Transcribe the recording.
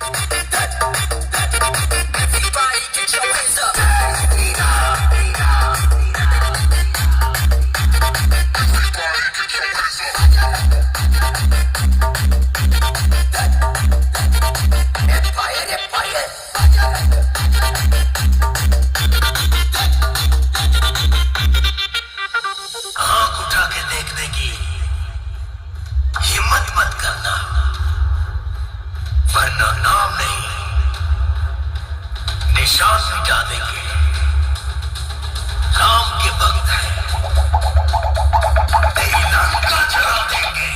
Everybody get your hands up. Empire, empire. आँख उठा के देखने की हिम्मत मत करना, वरना नाम नहीं निशान मिटा देंगे। राम के भक्त हैं, तेरी लंका जला देंगे।